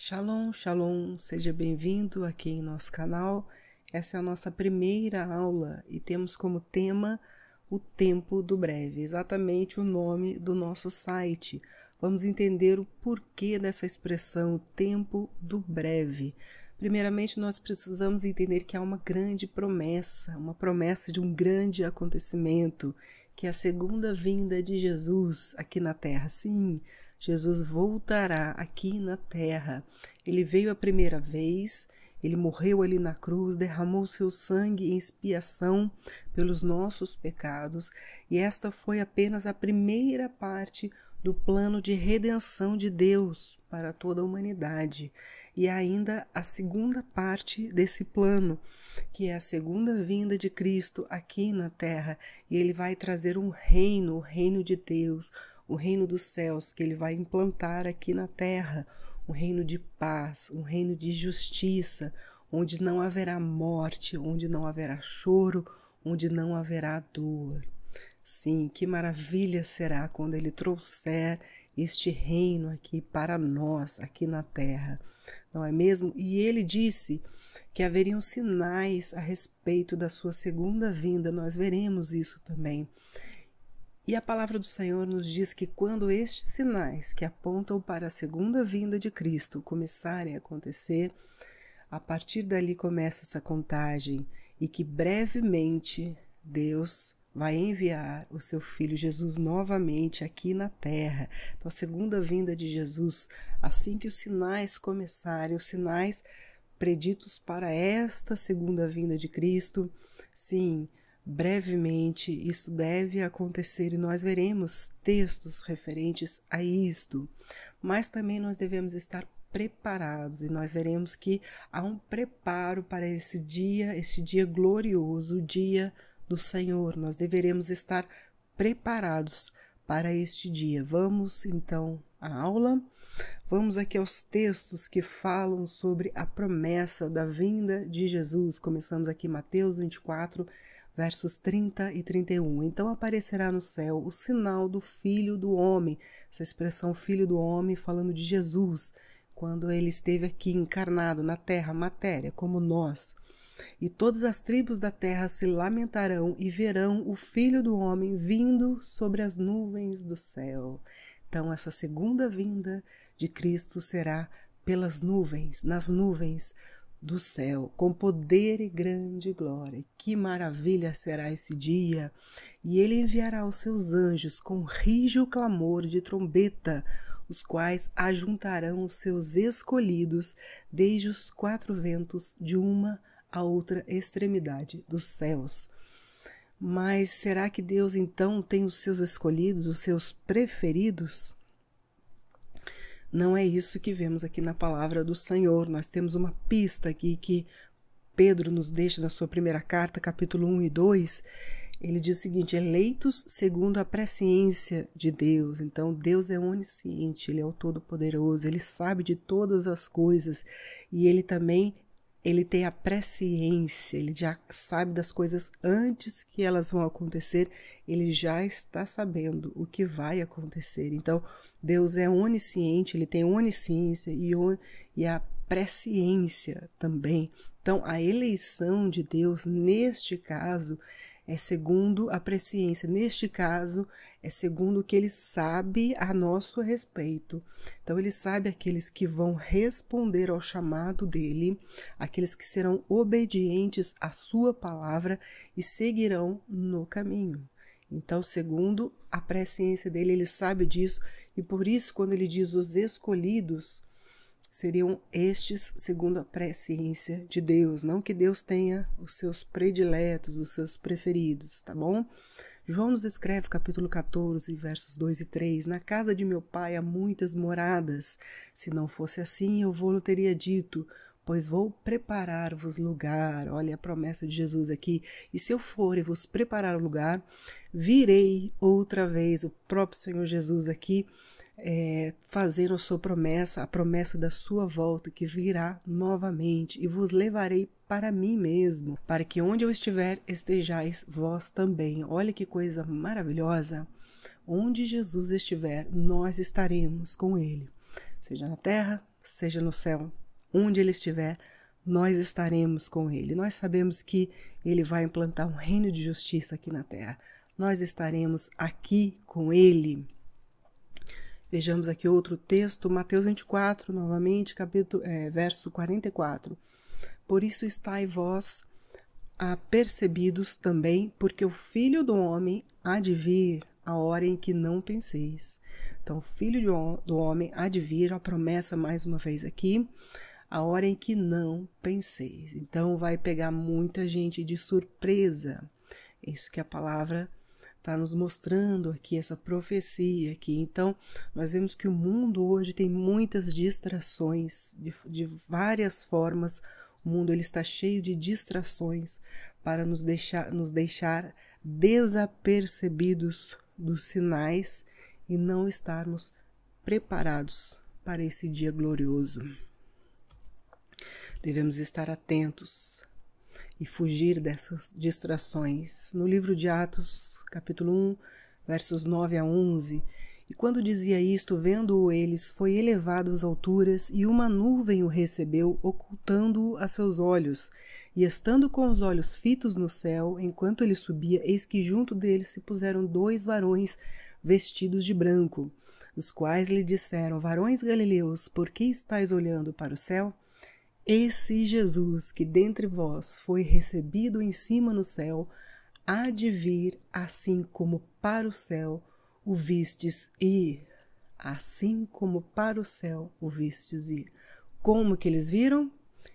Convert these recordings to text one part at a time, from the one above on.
Shalom, shalom, seja bem-vindo aqui em nosso canal. Essa é a nossa primeira aula e temos como tema o tempo do breve, exatamente o nome do nosso site. Vamos entender o porquê dessa expressão, o tempo do breve. Primeiramente, nós precisamos entender que há uma grande promessa, uma promessa de um grande acontecimento, que é a segunda vinda de Jesus aqui na Terra. Sim, Jesus voltará aqui na Terra. Ele veio a primeira vez, ele morreu ali na cruz, derramou seu sangue em expiação pelos nossos pecados, e esta foi apenas a primeira parte do plano de redenção de Deus para toda a humanidade. E ainda a segunda parte desse plano, que é a segunda vinda de Cristo aqui na Terra, e ele vai trazer um reino, o reino de Deus, o reino dos céus que ele vai implantar aqui na terra, um reino de paz, um reino de justiça, onde não haverá morte, onde não haverá choro, onde não haverá dor. Sim, que maravilha será quando ele trouxer este reino aqui para nós, aqui na terra, não é mesmo? E ele disse que haveriam sinais a respeito da sua segunda vinda, nós veremos isso também. E a palavra do Senhor nos diz que quando estes sinais que apontam para a segunda vinda de Cristo começarem a acontecer, a partir dali começa essa contagem e que brevemente Deus vai enviar o seu Filho Jesus novamente aqui na terra. Então, a segunda vinda de Jesus, assim que os sinais começarem, os sinais preditos para esta segunda vinda de Cristo, sim, brevemente isso deve acontecer e nós veremos textos referentes a isto, mas também nós devemos estar preparados e nós veremos que há um preparo para esse dia glorioso, o dia do Senhor. Nós deveremos estar preparados para este dia. Vamos então à aula. Vamos aqui aos textos que falam sobre a promessa da vinda de Jesus. Começamos aqui Mateus 24, versos 30 e 31. Então aparecerá no céu o sinal do Filho do Homem. Essa expressão Filho do Homem falando de Jesus, quando ele esteve aqui encarnado na terra, matéria, como nós. E todas as tribos da terra se lamentarão e verão o Filho do Homem vindo sobre as nuvens do céu. Então essa segunda vinda de Cristo será pelas nuvens, nas nuvens do céu, com poder e grande glória. Que maravilha será esse dia! E ele enviará os seus anjos com rijo clamor de trombeta, os quais ajuntarão os seus escolhidos desde os quatro ventos, de uma a outra extremidade dos céus. Mas será que Deus então tem os seus escolhidos, os seus preferidos? Não é isso que vemos aqui na palavra do Senhor. Nós temos uma pista aqui que Pedro nos deixa na sua primeira carta, capítulo 1 e 2. Ele diz o seguinte: eleitos segundo a presciência de Deus. Então Deus é onisciente, ele é o Todo-Poderoso, ele sabe de todas as coisas e ele também tem a presciência, ele já sabe das coisas antes que elas vão acontecer, ele já está sabendo o que vai acontecer. Então, Deus é onisciente, ele tem onisciência e a presciência também. Então, a eleição de Deus, neste caso, é segundo a presciência. Neste caso, é segundo o que ele sabe a nosso respeito. Então, ele sabe aqueles que vão responder ao chamado dele, aqueles que serão obedientes à sua palavra e seguirão no caminho. Então, segundo a presciência dele, ele sabe disso, e por isso, quando ele diz os escolhidos, seriam estes segundo a presciência de Deus, não que Deus tenha os seus prediletos, os seus preferidos, tá bom? João nos escreve, capítulo 14, versos 2 e 3, na casa de meu pai há muitas moradas, se não fosse assim eu vou-lhe teria dito, pois vou preparar-vos lugar. Olha a promessa de Jesus aqui, e se eu for e vos preparar o lugar, virei outra vez. O próprio Senhor Jesus aqui fazendo a sua promessa, a promessa da sua volta, que virá novamente, e vos levarei para mim mesmo, para que onde eu estiver, estejais vós também. Olha que coisa maravilhosa! Onde Jesus estiver, nós estaremos com ele, seja na terra, seja no céu, onde ele estiver, nós estaremos com ele. Nós sabemos que ele vai implantar um reino de justiça aqui na terra. Nós estaremos aqui com ele. Vejamos aqui outro texto, Mateus 24, novamente, verso 44. Por isso estai vós apercebidos também, porque o Filho do Homem há de vir a hora em que não penseis. Então, o Filho do Homem há de vir, a promessa mais uma vez aqui, a hora em que não penseis. Então, vai pegar muita gente de surpresa. É isso que a palavra está nos mostrando aqui, essa profecia aqui. Então, nós vemos que o mundo hoje tem muitas distrações, de várias formas. O mundo ele está cheio de distrações para nos deixar desapercebidos dos sinais e não estarmos preparados para esse dia glorioso. Devemos estar atentos e fugir dessas distrações. No livro de Atos, capítulo 1, versos 9 a 11, e quando dizia isto, vendo-o eles, foi elevado às alturas, e uma nuvem o recebeu, ocultando-o a seus olhos. E estando com os olhos fitos no céu, enquanto ele subia, eis que junto dele se puseram 2 varões vestidos de branco, os quais lhe disseram: varões galileus, por que estáis olhando para o céu? Esse Jesus, que dentre vós foi recebido em cima no céu, há de vir assim como para o céu o vistes ir. Assim como para o céu o vistes ir. Como que eles viram?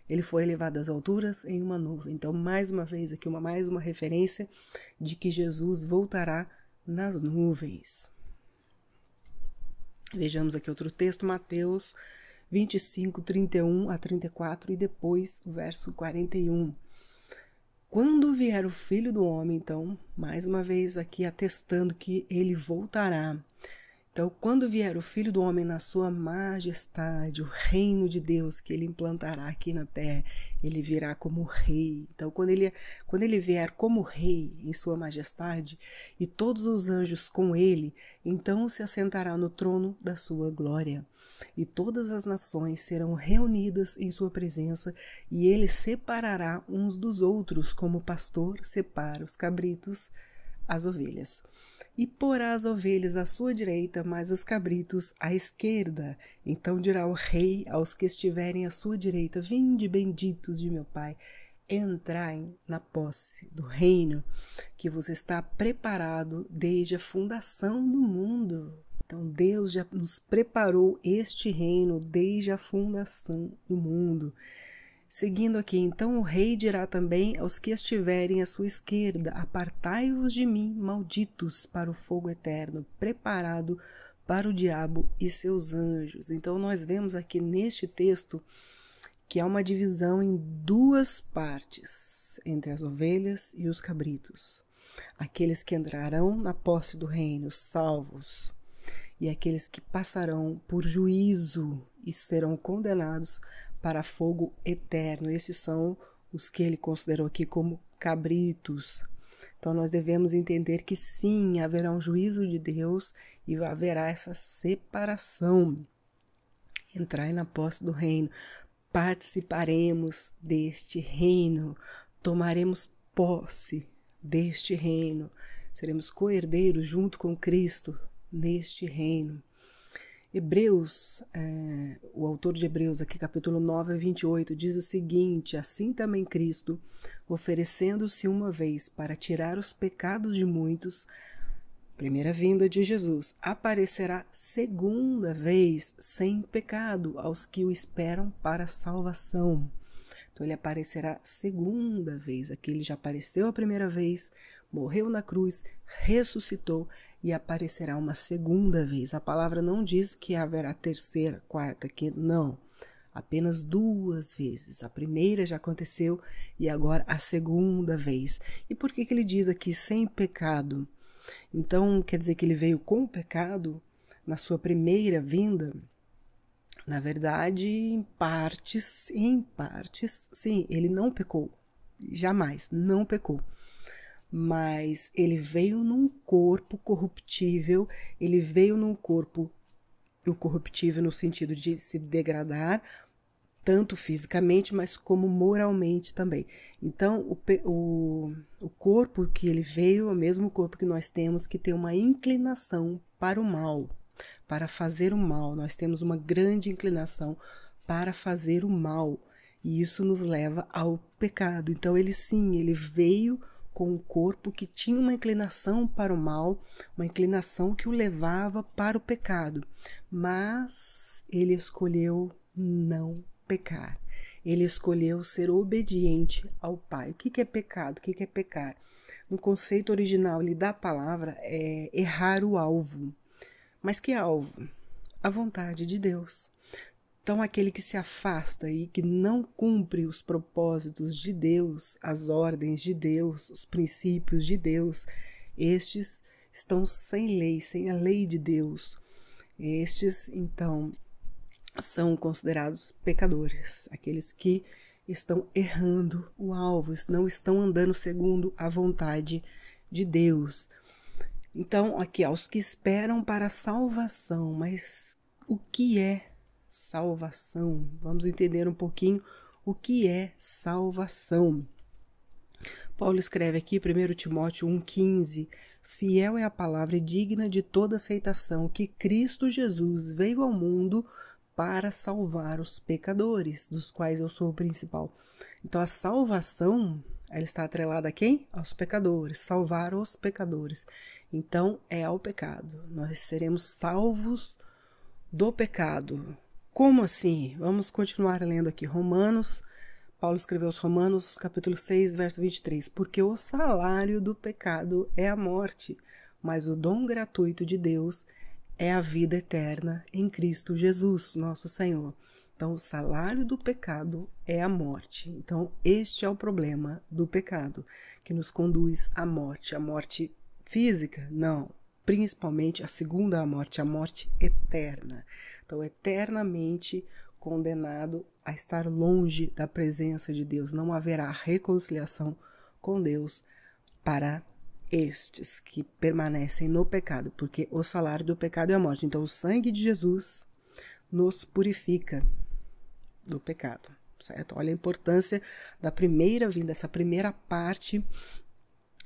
Ele foi elevado às alturas em uma nuvem. Então, mais uma vez aqui, mais uma referência de que Jesus voltará nas nuvens. Vejamos aqui outro texto, Mateus 25, 31 a 34 e depois o verso 41. Quando vier o Filho do Homem, então, mais uma vez aqui atestando que ele voltará. Então, quando vier o Filho do Homem na sua majestade, o reino de Deus que ele implantará aqui na terra, ele virá como rei. Então, quando ele vier como rei em sua majestade e todos os anjos com ele, então se assentará no trono da sua glória. E todas as nações serão reunidas em sua presença, e ele separará uns dos outros, como o pastor separa os cabritos as ovelhas. E porá as ovelhas à sua direita, mas os cabritos à esquerda. Então dirá o rei aos que estiverem à sua direita: vinde, benditos de meu Pai, entrai na posse do reino que vos está preparado desde a fundação do mundo. Então Deus já nos preparou este reino desde a fundação do mundo. Seguindo aqui, então o rei dirá também aos que estiverem à sua esquerda: apartai-vos de mim, malditos, para o fogo eterno, preparado para o diabo e seus anjos. Então nós vemos aqui neste texto que há uma divisão em 2 partes, entre as ovelhas e os cabritos. Aqueles que entrarão na posse do reino, salvos, e aqueles que passarão por juízo e serão condenados para fogo eterno. Esses são os que ele considerou aqui como cabritos. Então nós devemos entender que sim, haverá um juízo de Deus e haverá essa separação. Entrai na posse do reino, participaremos deste reino, tomaremos posse deste reino, seremos co-herdeiros junto com Cristo neste reino. Hebreus, o autor de Hebreus, aqui capítulo 9, 28, diz o seguinte: assim também Cristo, oferecendo-se uma vez para tirar os pecados de muitos, primeira vinda de Jesus, aparecerá segunda vez sem pecado aos que o esperam para a salvação. Então ele aparecerá segunda vez. Aqui ele já apareceu a primeira vez, morreu na cruz, ressuscitou e aparecerá uma segunda vez. A palavra não diz que haverá terceira, quarta, quinta, não. Apenas 2 vezes. A primeira já aconteceu e agora a segunda vez. E por que ele diz aqui sem pecado? Então quer dizer que ele veio com o pecado na sua primeira vinda? Na verdade, em partes, sim, ele não pecou. Jamais, não pecou. Mas ele veio num corpo corruptível, ele veio num corpo o corruptível no sentido de se degradar, tanto fisicamente, mas como moralmente também. Então, o corpo que ele veio é o mesmo corpo que nós temos, que tem uma inclinação para o mal, para fazer o mal. Nós temos uma grande inclinação para fazer o mal, e isso nos leva ao pecado. Então, ele sim, ele veio com um corpo que tinha uma inclinação para o mal, uma inclinação que o levava para o pecado, mas ele escolheu não pecar. Ele escolheu ser obediente ao Pai. O que é pecado? O que é pecar? No conceito original ali da palavra é errar o alvo. Mas que alvo? A vontade de Deus. Então, aquele que se afasta e que não cumpre os propósitos de Deus, as ordens de Deus, os princípios de Deus, estes estão sem lei, sem a lei de Deus. Estes, então, são considerados pecadores, aqueles que estão errando o alvo, não estão andando segundo a vontade de Deus. Então, aqui, aos que esperam para a salvação, mas o que é salvação? Vamos entender um pouquinho o que é salvação. Paulo escreve aqui, 1 Timóteo 1,15, fiel é a palavra e digna de toda aceitação, que Cristo Jesus veio ao mundo para salvar os pecadores, dos quais eu sou o principal. Então, a salvação, ela está atrelada a quem? Aos pecadores, salvar os pecadores. Então, é ao pecado. Nós seremos salvos do pecado. Como assim? Vamos continuar lendo aqui Romanos. Paulo escreveu aos Romanos, capítulo 6, verso 23. Porque o salário do pecado é a morte, mas o dom gratuito de Deus é a vida eterna em Cristo Jesus, nosso Senhor. Então, o salário do pecado é a morte. Então, este é o problema do pecado, que nos conduz à morte. A morte física? Não. Principalmente a segunda a morte eterna. Então, eternamente condenado a estar longe da presença de Deus. Não haverá reconciliação com Deus para estes que permanecem no pecado, porque o salário do pecado é a morte. Então, o sangue de Jesus nos purifica do pecado, certo? Olha a importância da primeira vinda, essa primeira parte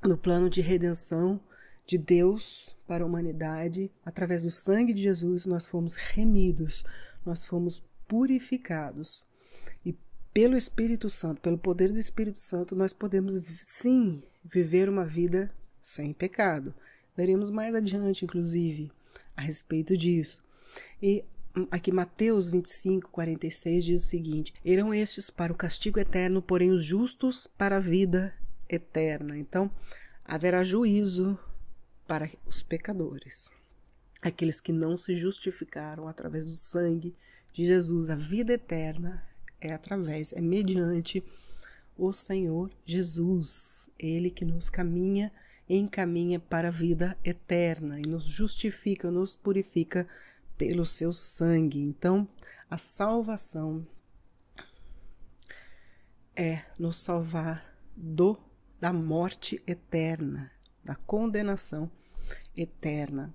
do plano de redenção de Deus para a humanidade. Através do sangue de Jesus, nós fomos remidos, nós fomos purificados. E pelo Espírito Santo, pelo poder do Espírito Santo, nós podemos, sim, viver uma vida sem pecado. Veremos mais adiante, inclusive, a respeito disso. E aqui Mateus 25, 46 diz o seguinte: irão estes para o castigo eterno, porém os justos para a vida eterna. Então, haverá juízo para os pecadores, aqueles que não se justificaram através do sangue de Jesus. A vida eterna é mediante o Senhor Jesus, Ele que nos encaminha para a vida eterna e nos justifica, nos purifica pelo seu sangue. Então, a salvação é nos salvar da morte eterna, da condenação eterna.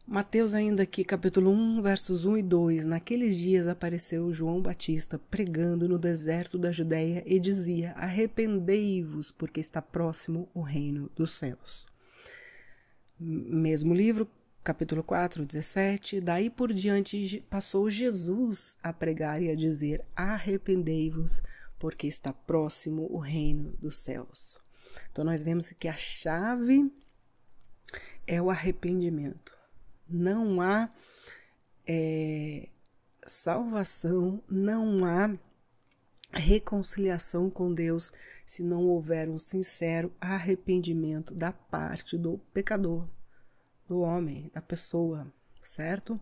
Mateus ainda aqui, capítulo 1, versos 1 e 2. Naqueles dias apareceu João Batista pregando no deserto da Judéia e dizia: arrependei-vos, porque está próximo o reino dos céus. Mesmo livro, capítulo 4, 17. Daí por diante passou Jesus a pregar e a dizer: arrependei-vos, porque está próximo o reino dos céus. Então nós vemos que a chave é o arrependimento. Não há salvação, não há reconciliação com Deus se não houver um sincero arrependimento da parte do pecador, do homem, da pessoa, certo?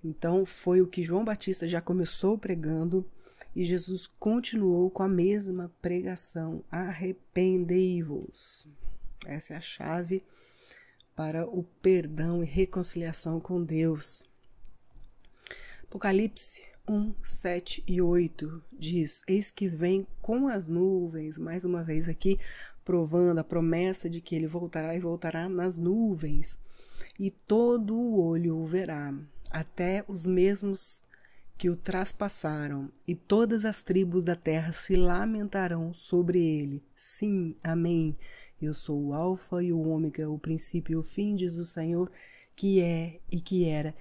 Então foi o que João Batista já começou pregando e Jesus continuou com a mesma pregação: arrependei-vos. Essa é a chave para o perdão e reconciliação com Deus. Apocalipse 1, 7 e 8 diz: eis que vem com as nuvens, mais uma vez aqui provando a promessa de que ele voltará e voltará nas nuvens, e todo o olho o verá, até os mesmos que o traspassaram, e todas as tribos da terra se lamentarão sobre ele. Sim, amém. Eu sou o Alfa e o Ômega, o princípio e o fim, diz o Senhor, que é e que era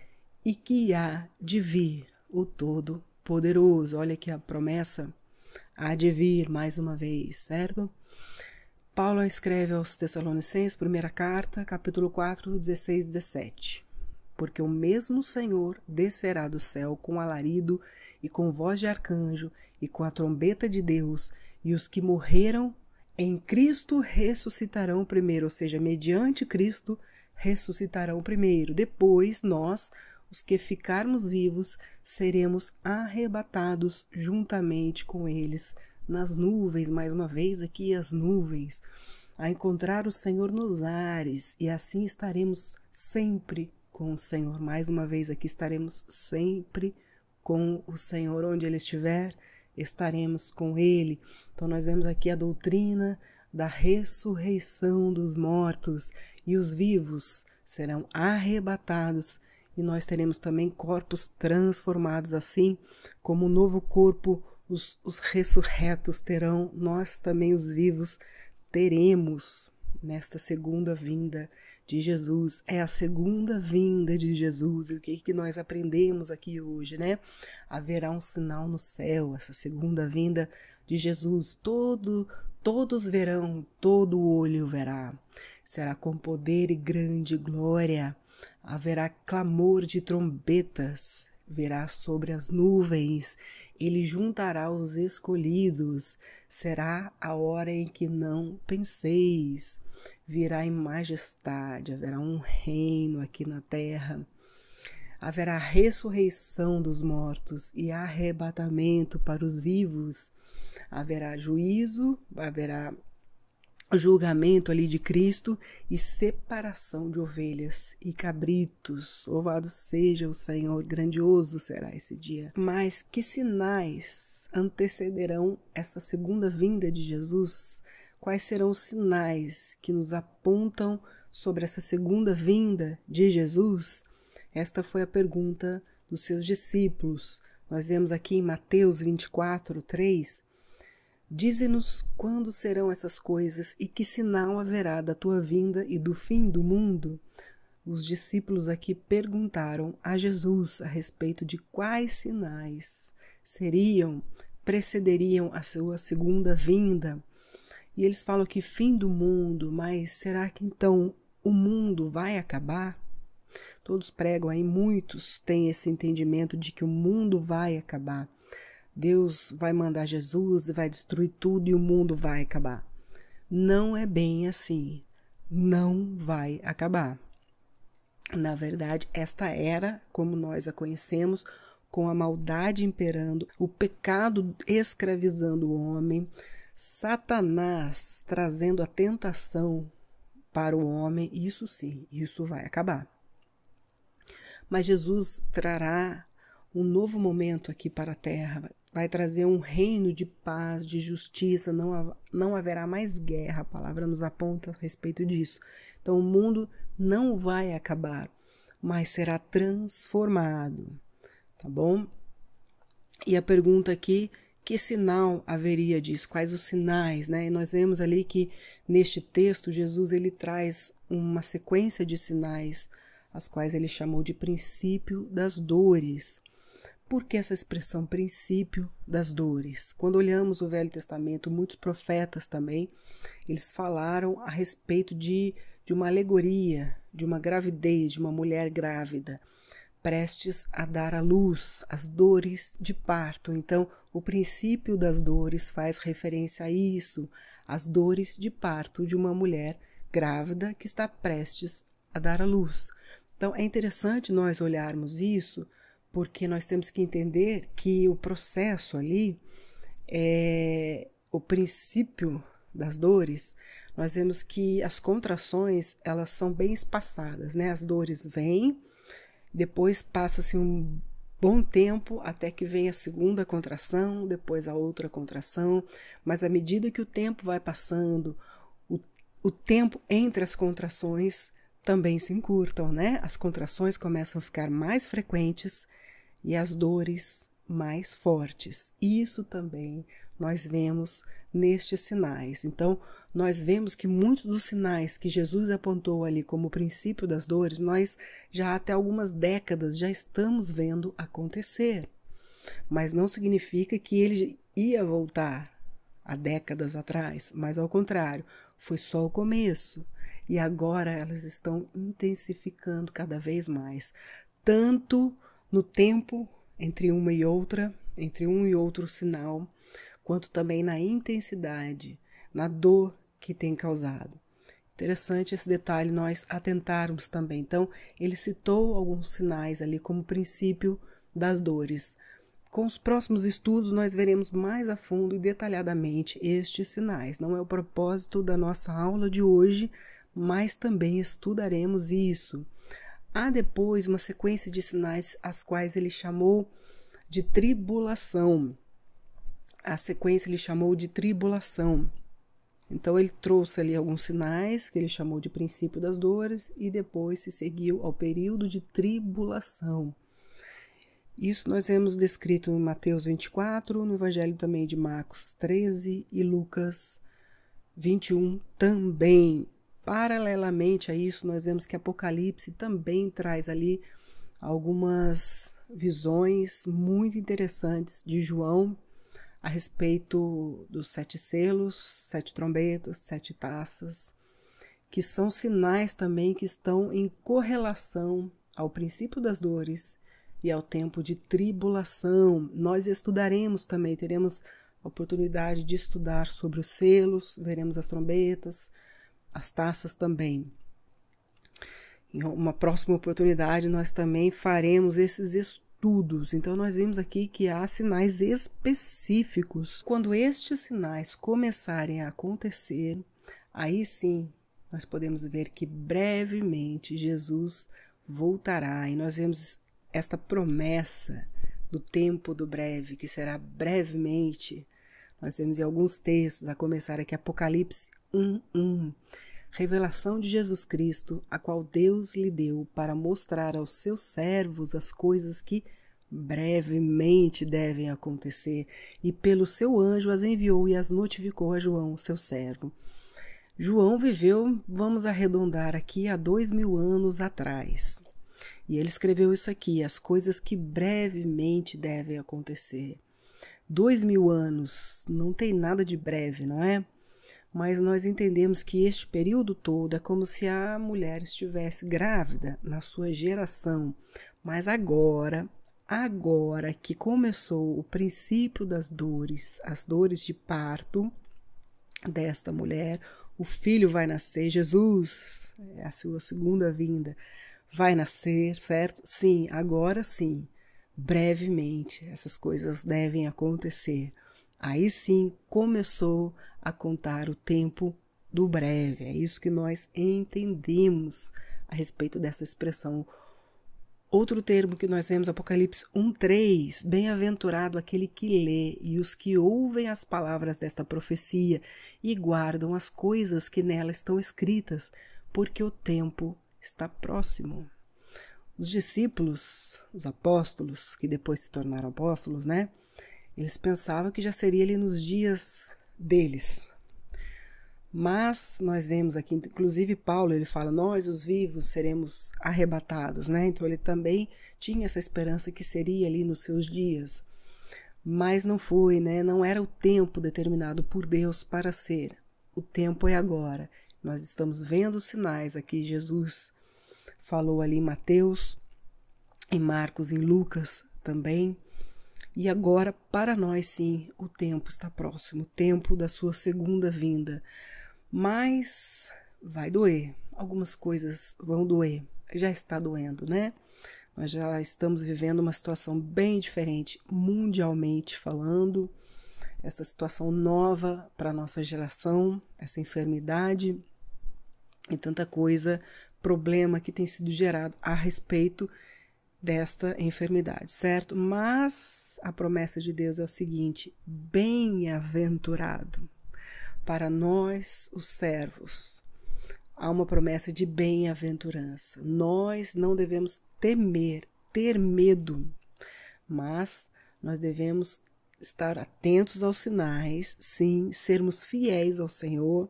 e que há de vir, o Todo-Poderoso. Olha aqui a promessa, há de vir mais uma vez, certo? Paulo escreve aos Tessalonicenses, primeira carta, capítulo 4, 16 e 17. Porque o mesmo Senhor descerá do céu com alarido e com voz de arcanjo e com a trombeta de Deus, e os que morreram em Cristo ressuscitarão primeiro, ou seja, mediante Cristo ressuscitarão primeiro. Depois, nós, os que ficarmos vivos, seremos arrebatados juntamente com eles nas nuvens. Mais uma vez aqui as nuvens, a encontrar o Senhor nos ares, e assim estaremos sempre com o Senhor. Mais uma vez aqui estaremos sempre com o Senhor. Onde Ele estiver, estaremos com Ele. Então nós vemos aqui a doutrina da ressurreição dos mortos, e os vivos serão arrebatados, e nós teremos também corpos transformados, assim como o novo corpo os ressurretos terão, nós também os vivos teremos nesta segunda vinda de Jesus. É a segunda vinda de Jesus. E o que nós aprendemos aqui hoje, né? Haverá um sinal no céu, essa segunda vinda de Jesus. Todos verão, todo olho verá. Será com poder e grande glória. Haverá clamor de trombetas. Verá sobre as nuvens. Ele juntará os escolhidos. Será a hora em que não penseis. Virá em majestade, haverá um reino aqui na terra. Haverá ressurreição dos mortos e arrebatamento para os vivos. Haverá juízo, haverá julgamento ali de Cristo e separação de ovelhas e cabritos. Louvado seja o Senhor, grandioso será esse dia. Mas que sinais antecederão essa segunda vinda de Jesus? Quais serão os sinais que nos apontam sobre essa segunda vinda de Jesus? Esta foi a pergunta dos seus discípulos. Nós vemos aqui em Mateus 24, 3, dize-nos quando serão essas coisas e que sinal haverá da tua vinda e do fim do mundo. Os discípulos aqui perguntaram a Jesus a respeito de quais sinais precederiam a sua segunda vinda. E eles falam que fim do mundo, mas será que então o mundo vai acabar? Todos pregam aí, muitos têm esse entendimento de que o mundo vai acabar. Deus vai mandar Jesus, vai destruir tudo e o mundo vai acabar. Não é bem assim. Não vai acabar. Na verdade, esta era, como nós a conhecemos, com a maldade imperando, o pecado escravizando o homem, Satanás trazendo a tentação para o homem, isso sim, isso vai acabar. Mas Jesus trará um novo momento aqui para a terra, vai trazer um reino de paz, de justiça, não haverá mais guerra, a palavra nos aponta a respeito disso. Então o mundo não vai acabar, mas será transformado, tá bom? E a pergunta aqui, que sinal haveria disso? Quais os sinais, né? E nós vemos ali que neste texto Jesus ele traz uma sequência de sinais, as quais ele chamou de princípio das dores. Por que essa expressão princípio das dores? Quando olhamos o Velho Testamento, muitos profetas também, eles falaram a respeito de uma alegoria, de uma gravidez, de uma mulher grávida, prestes a dar à luz, as dores de parto. Então, o princípio das dores faz referência a isso, as dores de parto de uma mulher grávida que está prestes a dar à luz. Então, é interessante nós olharmos isso, porque nós temos que entender que o processo ali, o princípio das dores, nós vemos que as contrações, elas são bem espaçadas, né? As dores vêm, depois passa-se um bom tempo até que vem a segunda contração, depois a outra contração, mas à medida que o tempo vai passando, o tempo entre as contrações também se encurtam, né? As contrações começam a ficar mais frequentes e as dores mais fortes. Isso também nós vemos nestes sinais. Então, nós vemos que muitos dos sinais que Jesus apontou ali como princípio das dores, nós já há até algumas décadas já estamos vendo acontecer. Mas não significa que ele ia voltar há décadas atrás, mas ao contrário, foi só o começo. E agora elas estão intensificando cada vez mais, tanto no tempo entre uma e outra, entre um e outro sinal, quanto também na intensidade, na dor que tem causado. Interessante esse detalhe nós atentarmos também. Então, ele citou alguns sinais ali como princípio das dores. Com os próximos estudos, nós veremos mais a fundo e detalhadamente estes sinais. Não é o propósito da nossa aula de hoje, mas também estudaremos isso. Há depois uma sequência de sinais as quais ele chamou de tribulação. A sequência ele chamou de tribulação. Então ele trouxe ali alguns sinais que ele chamou de princípio das dores e depois se seguiu ao período de tribulação. Isso nós vemos descrito em Mateus 24, no Evangelho também de Marcos 13 e Lucas 21 também. Paralelamente a isso, nós vemos que Apocalipse também traz ali algumas visões muito interessantes de João a respeito dos 7 selos, 7 trombetas, 7 taças, que são sinais também que estão em correlação ao princípio das dores e ao tempo de tribulação. Nós estudaremos também, teremos a oportunidade de estudar sobre os selos, veremos as trombetas, as taças também. Em uma próxima oportunidade, nós também faremos esses estudos. Então, nós vimos aqui que há sinais específicos. Quando estes sinais começarem a acontecer, aí sim, nós podemos ver que brevemente Jesus voltará. E nós vemos esta promessa do tempo do breve, que será brevemente. Nós vemos em alguns textos, a começar aqui Apocalipse 1:1. Revelação de Jesus Cristo, a qual Deus lhe deu para mostrar aos seus servos as coisas que brevemente devem acontecer, e pelo seu anjo as enviou e as notificou a João, seu servo. João viveu, vamos arredondar aqui, há 2000 anos atrás. E ele escreveu isso aqui, as coisas que brevemente devem acontecer. 2000 anos, não tem nada de breve, não é? Mas nós entendemos que este período todo é como se a mulher estivesse grávida na sua geração. Mas agora que começou o princípio das dores, as dores de parto desta mulher, o filho vai nascer, Jesus, é a sua segunda vinda, vai nascer, certo? Sim, agora sim, brevemente essas coisas devem acontecer. Aí sim começou a contar o tempo do breve. É isso que nós entendemos a respeito dessa expressão. Outro termo que nós vemos, Apocalipse 1:3, bem-aventurado aquele que lê e os que ouvem as palavras desta profecia e guardam as coisas que nela estão escritas, porque o tempo está próximo. Os discípulos, os apóstolos, que depois se tornaram apóstolos, né? Eles pensavam que já seria ali nos dias deles. Mas nós vemos aqui, inclusive Paulo, ele fala, nós os vivos seremos arrebatados, né? Então ele também tinha essa esperança que seria ali nos seus dias. Mas não foi, né? Não era o tempo determinado por Deus para ser. O tempo é agora. Nós estamos vendo os sinais aqui. Jesus falou ali em Mateus, em Marcos, em Lucas também. E agora, para nós, sim, o tempo está próximo, o tempo da sua segunda vinda. Mas vai doer, algumas coisas vão doer, já está doendo, né? Nós já estamos vivendo uma situação bem diferente, mundialmente falando, essa situação nova para a nossa geração, essa enfermidade e tanta coisa, problema que tem sido gerado a respeito desta enfermidade, certo? Mas a promessa de Deus é o seguinte, bem-aventurado para nós, os servos, há uma promessa de bem-aventurança. Nós não devemos temer, ter medo, mas nós devemos estar atentos aos sinais, sim, sermos fiéis ao Senhor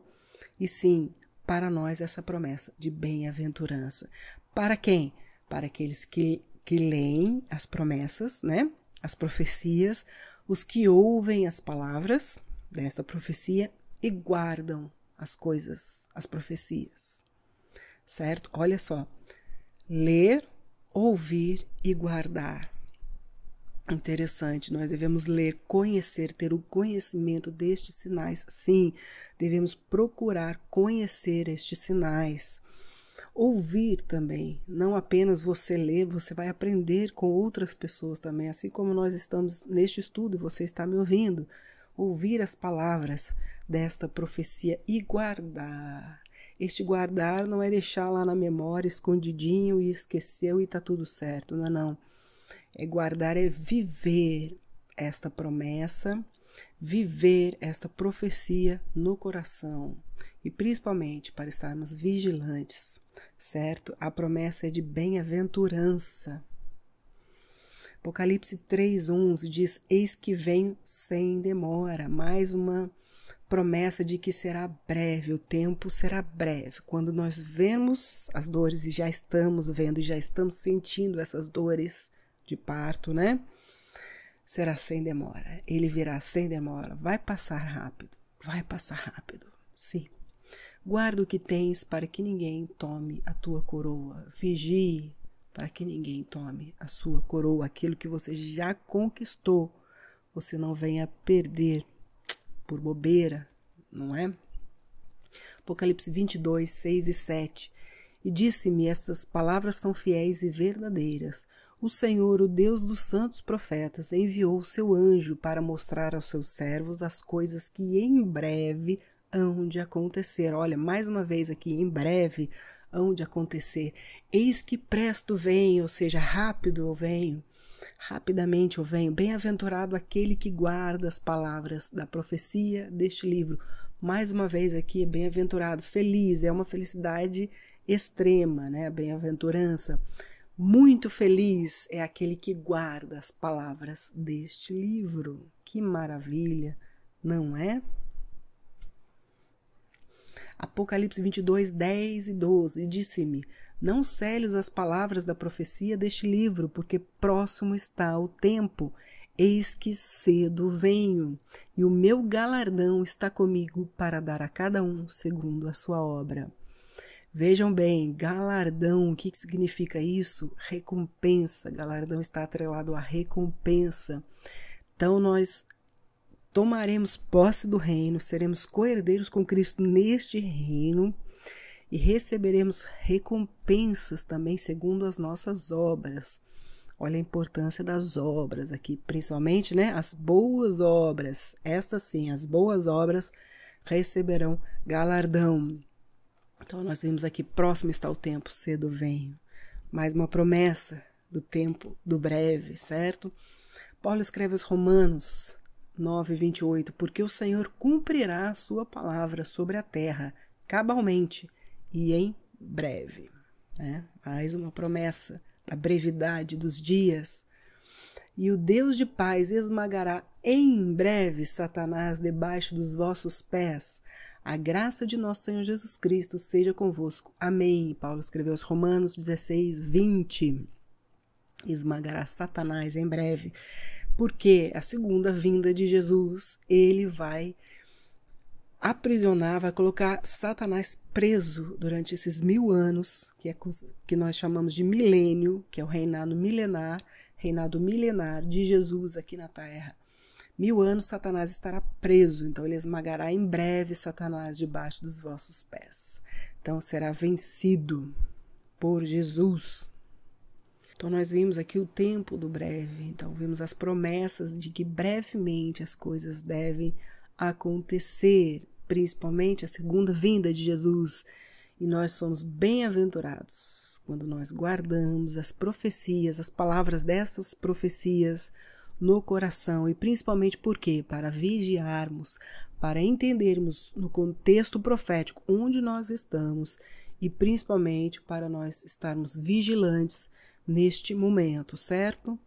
e sim, para nós essa promessa de bem-aventurança. Para quem? Para aqueles que leem as promessas, né? As profecias, os que ouvem as palavras desta profecia e guardam as coisas, as profecias, certo? Olha só, ler, ouvir e guardar. Interessante, nós devemos ler, conhecer, ter o conhecimento destes sinais. Sim, devemos procurar conhecer estes sinais. Ouvir também, não apenas você ler, você vai aprender com outras pessoas também, assim como nós estamos neste estudo, você está me ouvindo. Ouvir as palavras desta profecia e guardar. Este guardar não é deixar lá na memória, escondidinho e esqueceu e está tudo certo, não é não. É guardar, é viver esta promessa, viver esta profecia no coração e principalmente para estarmos vigilantes, certo? A promessa é de bem-aventurança. Apocalipse 3:11 diz: eis que venho sem demora. Mais uma promessa de que será breve, o tempo será breve. Quando nós vemos as dores e já estamos vendo e já estamos sentindo essas dores de parto, né? Será sem demora. Ele virá sem demora. Vai passar rápido. Vai passar rápido. Sim. Guarda o que tens para que ninguém tome a tua coroa. Vigie para que ninguém tome a sua coroa. Aquilo que você já conquistou, você não venha perder por bobeira, não é? Apocalipse 22, 6 e 7. E disse-me: estas palavras são fiéis e verdadeiras. O Senhor, o Deus dos santos profetas, enviou o seu anjo para mostrar aos seus servos as coisas que em breve hão de acontecer. Olha, mais uma vez aqui, em breve hão de acontecer. Eis que presto venho, ou seja, rápido eu venho. Rapidamente eu venho. Bem-aventurado aquele que guarda as palavras da profecia deste livro. Mais uma vez aqui, bem-aventurado, feliz, é uma felicidade extrema, né? Bem-aventurança. Muito feliz é aquele que guarda as palavras deste livro. Que maravilha, não é? Apocalipse 22, 10 e 12. Disse-me: não seles as palavras da profecia deste livro, porque próximo está o tempo. Eis que cedo venho, e o meu galardão está comigo para dar a cada um segundo a sua obra. Vejam bem, galardão, o que significa isso? Recompensa, galardão está atrelado à recompensa. Então nós tomaremos posse do reino, seremos co-herdeiros com Cristo neste reino e receberemos recompensas também segundo as nossas obras. Olha a importância das obras aqui, principalmente, né, as boas obras. Estas sim, as boas obras receberão galardão. Então nós vimos aqui, próximo está o tempo, cedo venho. Mais uma promessa do tempo do breve, certo? Paulo escreve aos Romanos 9:28, porque o Senhor cumprirá a sua palavra sobre a terra, cabalmente e em breve. Né? Mais uma promessa da brevidade dos dias. E o Deus de paz esmagará em breve Satanás debaixo dos vossos pés. A graça de nosso Senhor Jesus Cristo seja convosco. Amém. Paulo escreveu aos Romanos 16:20. Esmagará Satanás em breve. Porque a segunda vinda de Jesus, ele vai aprisionar, vai colocar Satanás preso durante esses 1000 anos, que nós chamamos de milênio, que é o reinado milenar de Jesus aqui na terra. 1000 anos Satanás estará preso, então ele esmagará em breve Satanás debaixo dos vossos pés. Então será vencido por Jesus. Então nós vimos aqui o tempo do breve, então vimos as promessas de que brevemente as coisas devem acontecer, principalmente a segunda vinda de Jesus. E nós somos bem-aventurados quando nós guardamos as profecias, as palavras dessas profecias no coração, e principalmente por quê? Para vigiarmos, para entendermos no contexto profético onde nós estamos e principalmente para nós estarmos vigilantes neste momento, certo?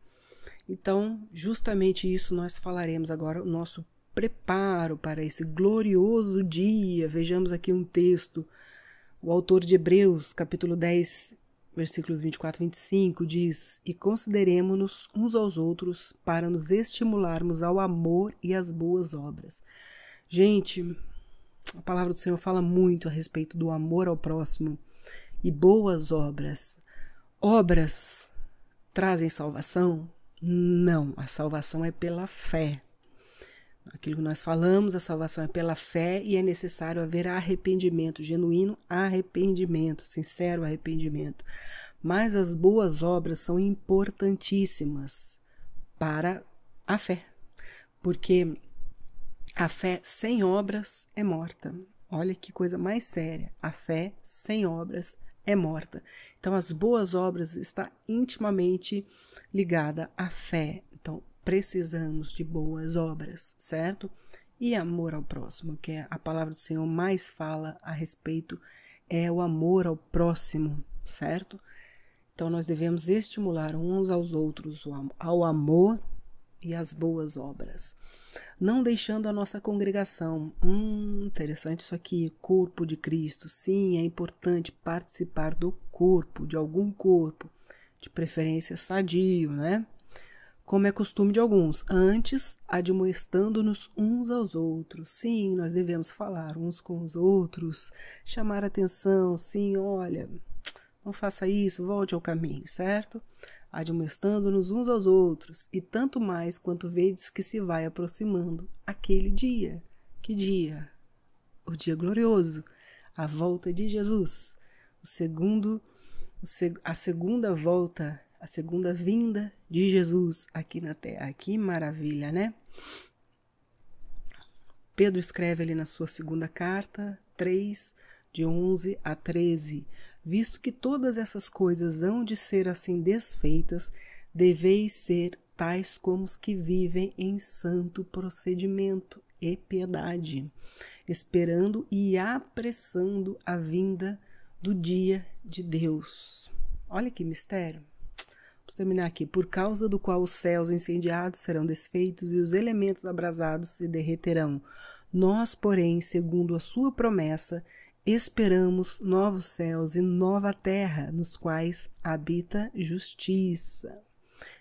Então, justamente isso nós falaremos agora, o nosso preparo para esse glorioso dia. Vejamos aqui um texto, o autor de Hebreus, capítulo 10, versículos 24 e 25, diz: e consideremo-nos uns aos outros para nos estimularmos ao amor e às boas obras. Gente, a palavra do Senhor fala muito a respeito do amor ao próximo e boas obras. Obras trazem salvação? Não, a salvação é pela fé. Aquilo que nós falamos, a salvação é pela fé e é necessário haver arrependimento, genuíno arrependimento, sincero arrependimento. Mas as boas obras são importantíssimas para a fé, porque a fé sem obras é morta. Olha que coisa mais séria. A fé sem obras é morta. Então, as boas obras está intimamente ligada à fé. Então, precisamos de boas obras, certo? E amor ao próximo, que a palavra do Senhor mais fala a respeito, é o amor ao próximo, certo? Então, nós devemos estimular uns aos outros ao amor e às boas obras. Não deixando a nossa congregação. Interessante isso aqui, corpo de Cristo. Sim, é importante participar do corpo, de algum corpo, de preferência sadio, né? Como é costume de alguns, antes admoestando-nos uns aos outros. Sim, nós devemos falar uns com os outros, chamar atenção. Sim, olha, não faça isso, volte ao caminho, certo? Admoestando-nos uns aos outros, e tanto mais quanto vedes que se vai aproximando aquele dia. Que dia? O dia glorioso, a volta de Jesus, a segunda volta, a segunda vinda de Jesus aqui na terra. Que maravilha, né? Pedro escreve ali na sua segunda carta, 3, de 11 a 13, visto que todas essas coisas hão de ser assim desfeitas, deveis ser tais como os que vivem em santo procedimento e piedade, esperando e apressando a vinda do dia de Deus. Olha que mistério. Vamos terminar aqui. Por causa do qual os céus incendiados serão desfeitos e os elementos abrasados se derreterão. Nós, porém, segundo a sua promessa, esperamos novos céus e nova terra, nos quais habita justiça.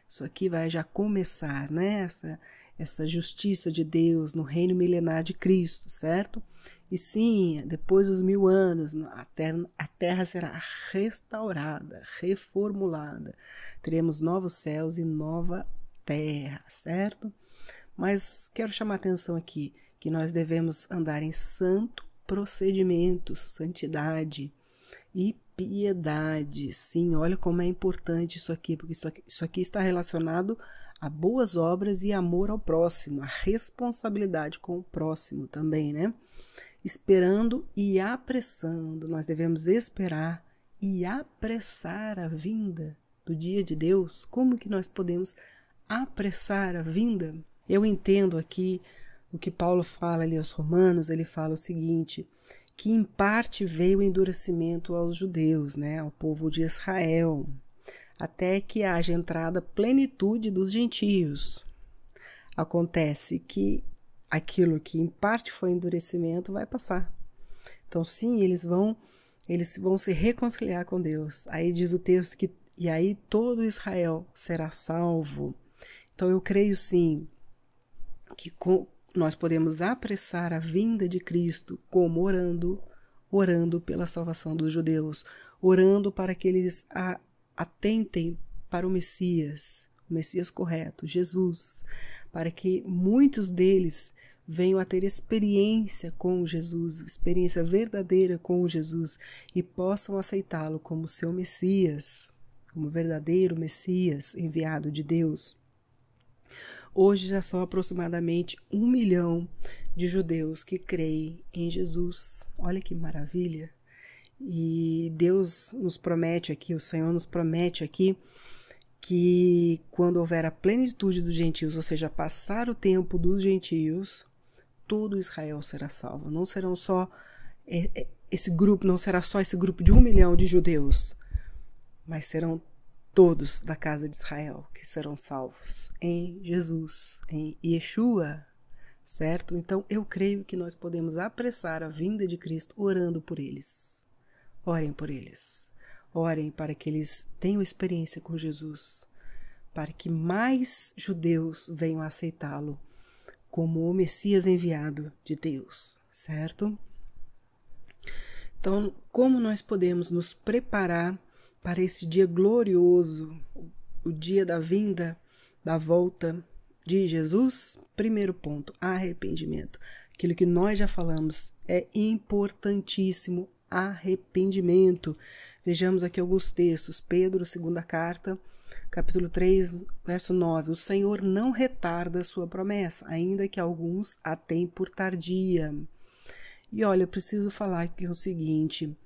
Isso aqui vai já começar, né? Essa justiça de Deus no reino milenar de Cristo, certo? E sim, depois dos 1000 anos, a terra será restaurada, reformulada. Teremos novos céus e nova terra, certo? Mas quero chamar a atenção aqui que nós devemos andar em santo procedimento, santidade e piedade. Sim, olha como é importante isso aqui, porque isso aqui está relacionado a boas obras e amor ao próximo, a responsabilidade com o próximo também, né? Esperando e apressando, nós devemos esperar e apressar a vinda do dia de Deus. Como que nós podemos apressar a vinda? Eu entendo aqui o que Paulo fala ali aos Romanos. Ele fala o seguinte, que em parte veio o endurecimento aos judeus, né, ao povo de Israel, até que haja entrada a plenitude dos gentios. Acontece que aquilo que em parte foi endurecimento vai passar. Então, sim, eles vão se reconciliar com Deus. Aí diz o texto que e aí todo Israel será salvo. Então, eu creio sim que nós podemos apressar a vinda de Cristo como orando pela salvação dos judeus, orando para que eles atentem para o Messias correto, Jesus, para que muitos deles venham a ter experiência com Jesus, experiência verdadeira com Jesus e possam aceitá-lo como seu Messias, como verdadeiro Messias enviado de Deus. Hoje já são aproximadamente 1 milhão de judeus que creem em Jesus. Olha que maravilha! E Deus nos promete aqui, o Senhor nos promete aqui, que quando houver a plenitude dos gentios, ou seja, passar o tempo dos gentios, todo Israel será salvo. Não serão só esse grupo, não será só esse grupo de 1 milhão de judeus, mas serão todos da casa de Israel que serão salvos em Jesus, em Yeshua, certo? Então eu creio que nós podemos apressar a vinda de Cristo orando por eles. Orem por eles. Orem para que eles tenham experiência com Jesus, para que mais judeus venham a aceitá-lo como o Messias enviado de Deus, certo? Então, como nós podemos nos preparar para esse dia glorioso, o dia da vinda, da volta de Jesus? Primeiro ponto, arrependimento. Aquilo que nós já falamos é importantíssimo, arrependimento. Vejamos aqui alguns textos. Pedro, segunda carta, capítulo 3, verso 9. O Senhor não retarda a sua promessa, ainda que alguns a têm por tardia. E olha, eu preciso falar aqui o seguinte.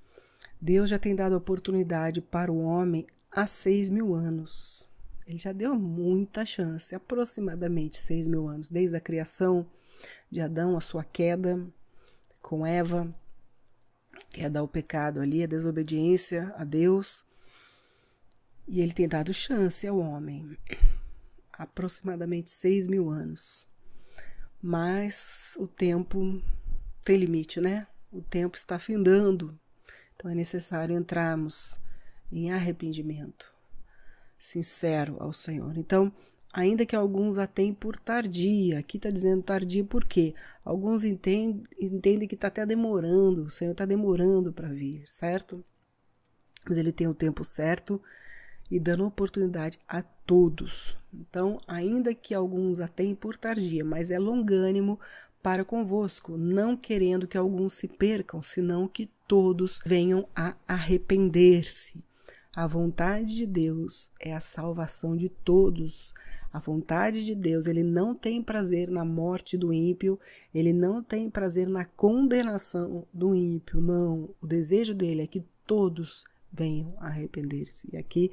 Deus já tem dado oportunidade para o homem há 6.000 anos. Ele já deu muita chance, aproximadamente 6.000 anos, desde a criação de Adão, a sua queda com Eva, queda ao pecado ali, a desobediência a Deus. E ele tem dado chance ao homem, aproximadamente 6.000 anos. Mas o tempo tem limite, né? O tempo está findando. Então é necessário entrarmos em arrependimento sincero ao Senhor. Então, ainda que alguns a tenham por tardia, aqui está dizendo tardia por quê? Alguns entendem que está até demorando, o Senhor está demorando para vir, certo? Mas ele tem o tempo certo e dando oportunidade a todos. Então, ainda que alguns a tenham por tardia, mas é longânimo para convosco, não querendo que alguns se percam, senão que todos venham a arrepender-se. A vontade de Deus é a salvação de todos. A vontade de Deus, ele não tem prazer na morte do ímpio, ele não tem prazer na condenação do ímpio, não. O desejo dele é que todos venham a arrepender-se. E aqui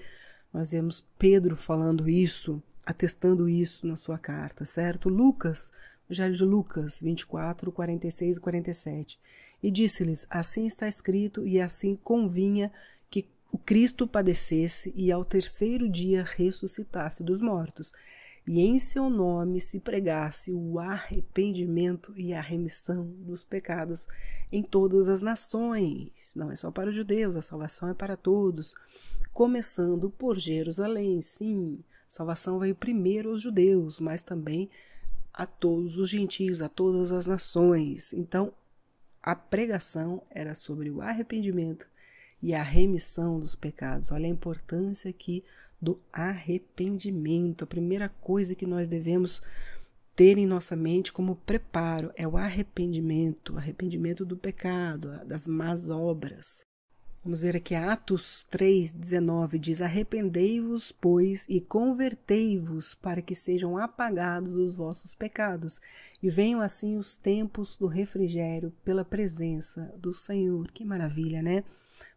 nós vemos Pedro falando isso, atestando isso na sua carta, certo? Lucas, Evangelho de Lucas 24, 46 e 47. E disse-lhes, assim está escrito e assim convinha que o Cristo padecesse e ao terceiro dia ressuscitasse dos mortos, e em seu nome se pregasse o arrependimento e a remissão dos pecados em todas as nações. Não é só para os judeus, a salvação é para todos, começando por Jerusalém. Sim, a salvação veio primeiro aos judeus, mas também a todos os gentios, a todas as nações. Então, a pregação era sobre o arrependimento e a remissão dos pecados. Olha a importância aqui do arrependimento. A primeira coisa que nós devemos ter em nossa mente como preparo é o arrependimento do pecado, das más obras. Vamos ver aqui Atos 3,19 diz, arrependei-vos, pois, e convertei-vos para que sejam apagados os vossos pecados e venham assim os tempos do refrigério pela presença do Senhor. Que maravilha, né?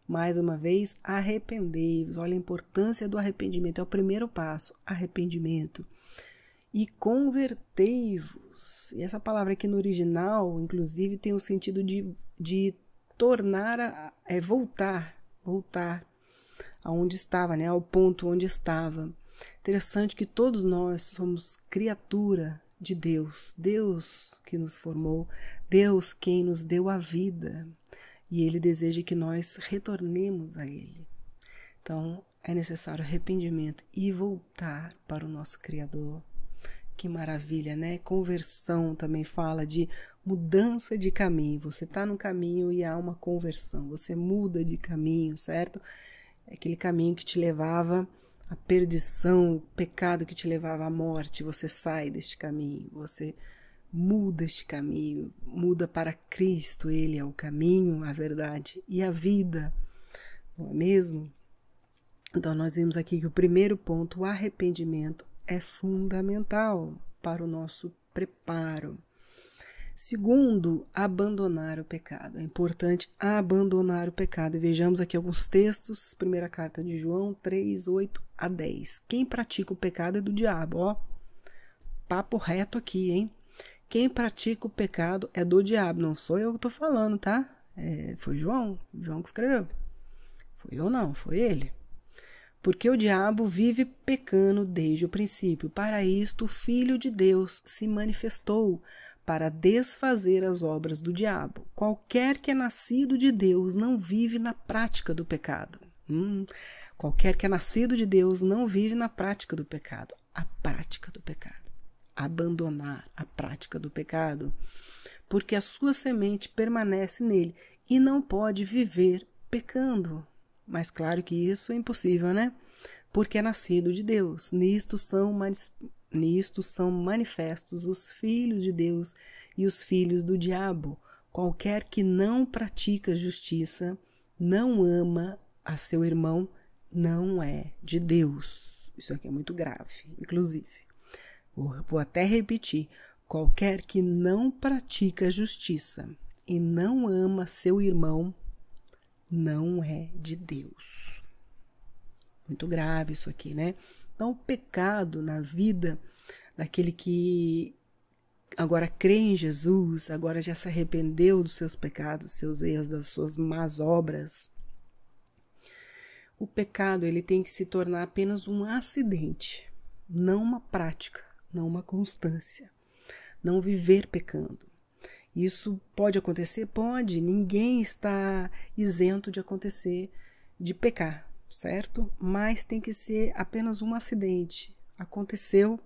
Mais uma vez, arrependei-vos. Olha a importância do arrependimento. É o primeiro passo, arrependimento. E convertei-vos. E essa palavra aqui no original, inclusive, tem o sentido de tornar, voltar aonde estava, né? Ao ponto onde estava. Interessante que todos nós somos criatura de Deus. Deus que nos formou, Deus quem nos deu a vida. E Ele deseja que nós retornemos a Ele. Então, é necessário arrependimento e voltar para o nosso Criador. Que maravilha, né? Conversão também fala de mudança de caminho. Você está no caminho e há uma conversão. Você muda de caminho, certo? É aquele caminho que te levava à perdição, o pecado que te levava à morte. Você sai deste caminho, você muda este caminho, muda para Cristo. Ele é o caminho, a verdade e a vida, não é mesmo? Então nós vimos aqui que o primeiro ponto, o arrependimento, é fundamental para o nosso preparo. Segundo, abandonar o pecado. É importante abandonar o pecado. E vejamos aqui alguns textos. Primeira carta de João 3, 8 a 10. Quem pratica o pecado é do diabo. Ó, papo reto aqui, hein? Quem pratica o pecado é do diabo. Não sou eu que estou falando, tá? Foi João que escreveu. Foi eu não, foi ele. Porque o diabo vive pecando desde o princípio. Para isto, o Filho de Deus se manifestou, para desfazer as obras do diabo. Qualquer que é nascido de Deus não vive na prática do pecado. Qualquer que é nascido de Deus não vive na prática do pecado. A prática do pecado. Abandonar a prática do pecado. Porque a sua semente permanece nele e não pode viver pecando. Mas claro que isso é impossível, né? Porque é nascido de Deus. Nisto são manifestos os filhos de Deus e os filhos do diabo. Qualquer que não pratica justiça, não ama a seu irmão, não é de Deus. Isso aqui é muito grave, inclusive. Vou até repetir. Qualquer que não pratica justiça e não ama seu irmão, não é de Deus. Muito grave isso aqui, né? Então, o pecado na vida daquele que agora crê em Jesus, agora já se arrependeu dos seus pecados, dos seus erros, das suas más obras. O pecado ele tem que se tornar apenas um acidente, não uma prática, não uma constância. Não viver pecando. Isso pode acontecer? Pode. Ninguém está isento de acontecer, de pecar, certo? Mas tem que ser apenas um acidente. Aconteceu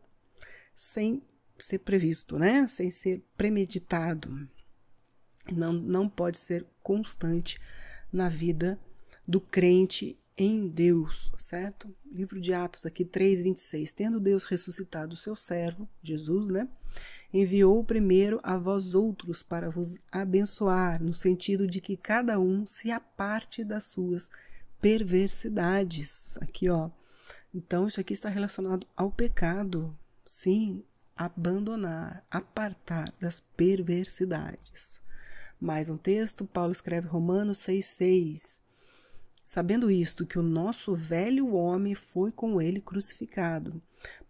sem ser previsto, né? Sem ser premeditado. Não pode ser constante na vida do crente em Deus, certo? Livro de Atos aqui 3:26. Tendo Deus ressuscitado o seu servo, Jesus, né? Enviou primeiro a vós outros para vos abençoar, no sentido de que cada um se aparte das suas perversidades. Aqui, ó. Então, isso aqui está relacionado ao pecado. Sim, abandonar, apartar das perversidades. Mais um texto, Paulo escreve Romanos 6:6. Sabendo isto, que o nosso velho homem foi com ele crucificado,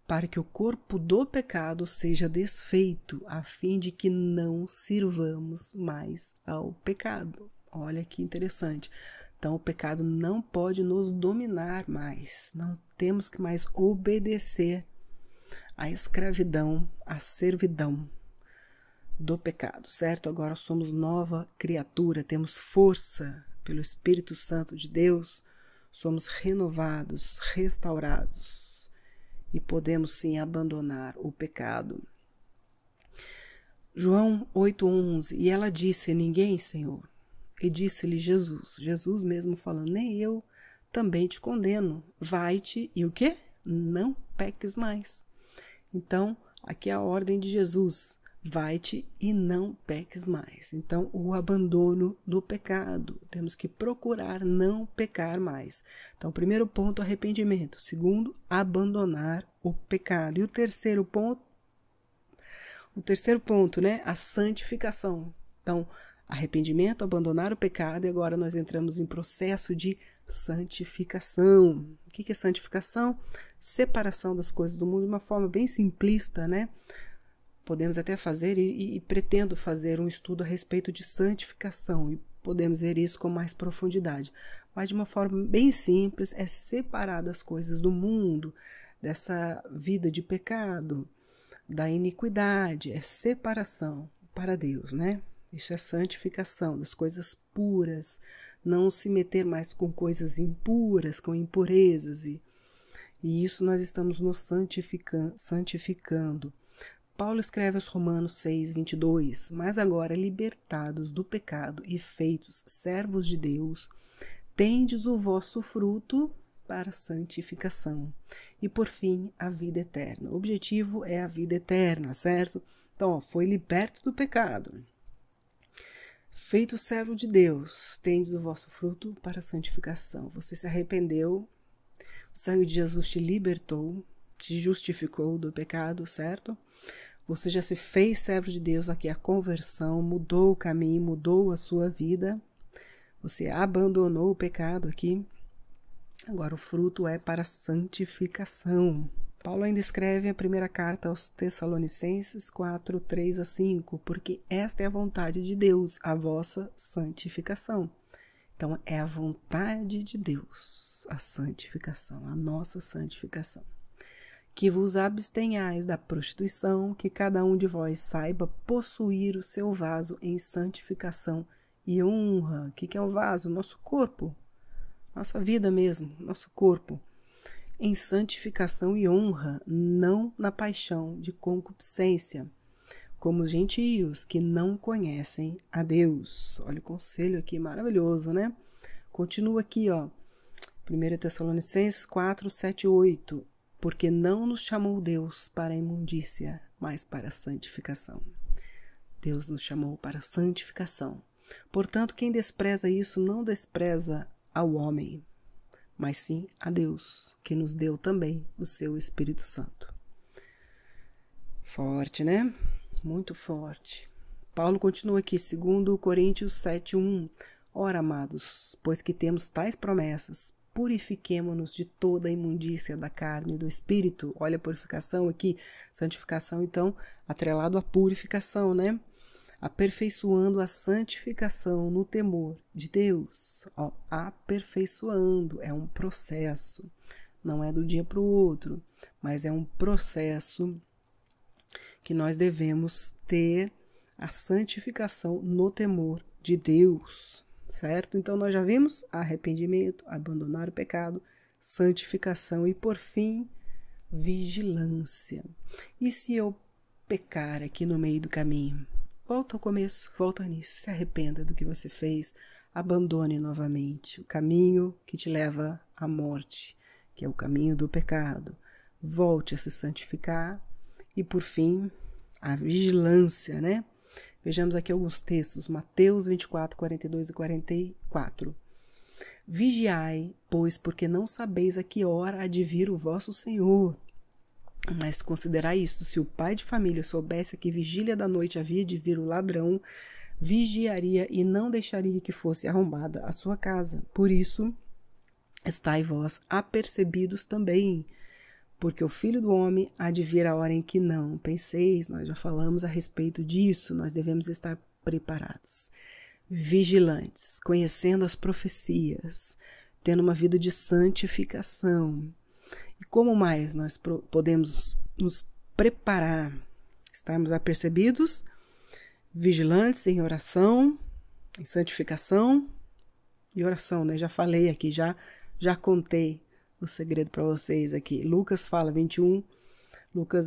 para que o corpo do pecado seja desfeito, a fim de que não sirvamos mais ao pecado. Olha que interessante. Então, o pecado não pode nos dominar mais. Não temos que mais obedecer à escravidão, à servidão do pecado, certo? Agora somos nova criatura, temos força pelo Espírito Santo de Deus, somos renovados, restaurados. E podemos sim abandonar o pecado. João 8:11. E ela disse: ninguém, Senhor. E disse-lhe Jesus mesmo falando: nem eu também te condeno. Vai-te e o quê? Não peques mais. Então, aqui é a ordem de Jesus. Vai-te e não peques mais. Então, o abandono do pecado. Temos que procurar não pecar mais. Então, primeiro ponto, arrependimento. Segundo, abandonar o pecado. E o terceiro ponto, né? A santificação. Então, arrependimento, abandonar o pecado. E agora nós entramos em processo de santificação. O que é santificação? Separação das coisas do mundo de uma forma bem simplista, né? Podemos até fazer e pretendo fazer um estudo a respeito de santificação e podemos ver isso com mais profundidade. Mas de uma forma bem simples, é separar das coisas do mundo, dessa vida de pecado, da iniquidade, é separação para Deus, né? Isso é santificação, das coisas puras, não se meter mais com coisas impuras, com impurezas, e isso nós estamos nos santificando. Paulo escreve aos Romanos 6:22, mas agora libertados do pecado e feitos servos de Deus, tendes o vosso fruto para a santificação e, por fim, a vida eterna. O objetivo é a vida eterna, certo? Então, ó, foi liberto do pecado, feito servo de Deus, tendes o vosso fruto para a santificação. Você se arrependeu, o sangue de Jesus te libertou, te justificou do pecado, certo? Você já se fez servo de Deus, aqui a conversão, mudou o caminho, mudou a sua vida. Você abandonou o pecado aqui. Agora o fruto é para santificação. Paulo ainda escreve a primeira carta aos Tessalonicenses 4, 3 a 5, porque esta é a vontade de Deus, a vossa santificação. Então é a vontade de Deus, a santificação, a nossa santificação. Que vos abstenhais da prostituição, que cada um de vós saiba possuir o seu vaso em santificação e honra. O que é o vaso? Nosso corpo, nossa vida mesmo, nosso corpo. Em santificação e honra, não na paixão de concupiscência, como os gentios que não conhecem a Deus. Olha o conselho aqui, maravilhoso, né? Continua aqui, ó, 1 Tessalonicenses 4, 7, 8. Porque não nos chamou Deus para a imundícia, mas para a santificação. Deus nos chamou para a santificação. Portanto, quem despreza isso não despreza ao homem, mas sim a Deus, que nos deu também o seu Espírito Santo. Forte, né? Muito forte. Paulo continua aqui, 2 Coríntios 7:1. Ora, amados, pois que temos tais promessas, purifiquemo-nos de toda a imundícia da carne e do espírito. Olha a purificação aqui, santificação, então, atrelado à purificação, né? Aperfeiçoando a santificação no temor de Deus. Ó, aperfeiçoando, é um processo, não é do dia para o outro, mas é um processo que nós devemos ter a santificação no temor de Deus, certo? Então nós já vimos arrependimento, abandonar o pecado, santificação e por fim, vigilância. E se eu pecar aqui no meio do caminho? Volta ao começo, volta ao início, se arrependa do que você fez, abandone novamente o caminho que te leva à morte, que é o caminho do pecado. Volte a se santificar e, por fim, a vigilância, né? Vejamos aqui alguns textos, Mateus 24, 42 e 44. Vigiai, pois, porque não sabeis a que hora há de vir o vosso Senhor. Mas considerai isto, se o pai de família soubesse que vigília da noite havia de vir o ladrão, vigiaria e não deixaria que fosse arrombada a sua casa. Por isso, estai vós apercebidos também, porque o Filho do Homem há de vir a hora em que não penseis. Nós já falamos a respeito disso, nós devemos estar preparados, vigilantes, conhecendo as profecias, tendo uma vida de santificação. E como mais nós podemos nos preparar? Estarmos apercebidos, vigilantes em oração, em santificação e oração, né? Já falei aqui, já contei o segredo para vocês aqui. Lucas